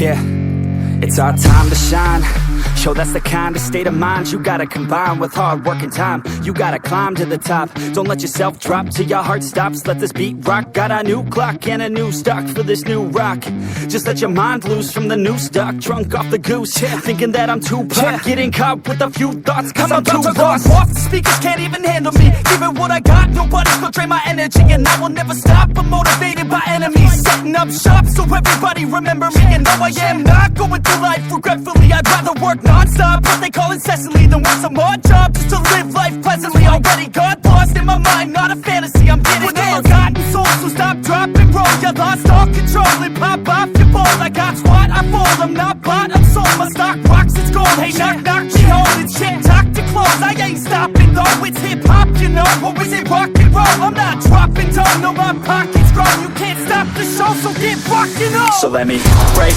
Yeah, it's our time to shine. Yo, that's the kind of state of mind you gotta combine with hard work and time. You gotta climb to the top. Don't let yourself drop till your heart stops. Let this beat rock. Got a new clock and a new stock for this new rock. Just let your mind loose from the new stock. Drunk off the goose, yeah. Thinking that I'm too pop, yeah. Getting caught with a few thoughts cause I'm too lost. Off the speakers can't even handle me. Giving what I got, nobody's gonna drain my energy. And I will never stop, I'm motivated by enemies. Setting up shop so everybody remember me. And no, I am not going through life regretfully. I'd rather work non-stop, what they call incessantly, than work some odd job just to live life pleasantly. Already got lost in my mind, not a fantasy, I'm getting it. Forgotten soul, so stop, drop, and roll. You lost all control and pop off your ball. I got squat, I fall, I'm not bought, I'm sold. My stock rocks, it's gold. Hey, knock, knock, she holding shit, talk to close. I ain't stopping though, it's hip-hop, you know. Or is it rock and roll? I'm not dropping down, no, my pocket's grown. You can't stop the show, so get rockin' on. So let me break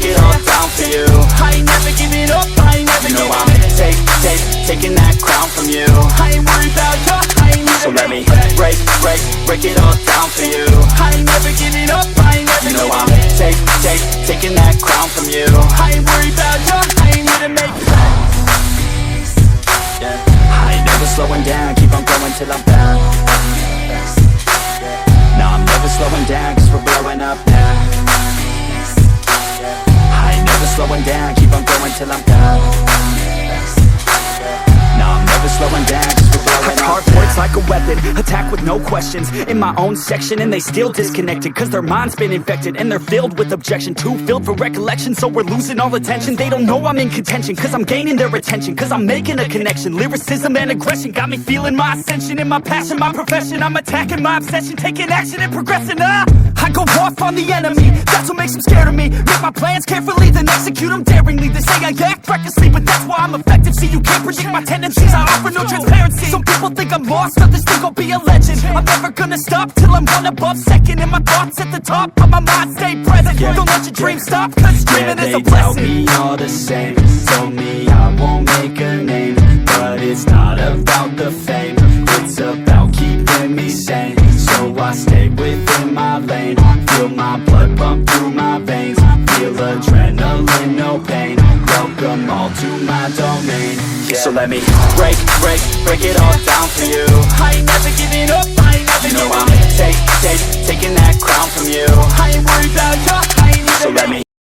it all down for you. I ain't never giving up. going till I'm down. No, I'm never slowing down, cause we're blowing up now. I ain't never slowing down, keep on going till I'm down. No, I'm never slowing down, cause we're blowing up. Hard words like a weapon, attack with no questions. In my own section and they still disconnected, cause their mind's been infected and they're filled with objection. Too filled for recollection, so we're losing all attention. They don't know I'm in contention, cause I'm gaining their attention, cause I'm making a connection. Lyricism and aggression got me feeling my ascension. In my passion, my profession, I'm attacking my obsession, taking action and progressing. I go off on the enemy, that's what makes them scared of me. Make my plans carefully, then execute them daringly. They say I act recklessly, but that's why I'm effective. See, you can't predict my tendencies, I offer no transparency. Some people think I'm lost, others think I'll be a legend. I'm never gonna stop till I'm one above second. And my thoughts at the top, but my mind stay present. Don't let your dreams stop, cause dreaming is a blessing. They tell me all the same, told me I won't make a name. But it's not about the fame, it's about keeping me sane. So I stay within my lane, feel my blood pump through my veins. Feel adrenaline, no pain, welcome all to my domain. So let me break it all down for you. I ain't never giving up, I ain't never giving up. I'm taking that crown from you. I ain't worried about you, I ain't even. So let me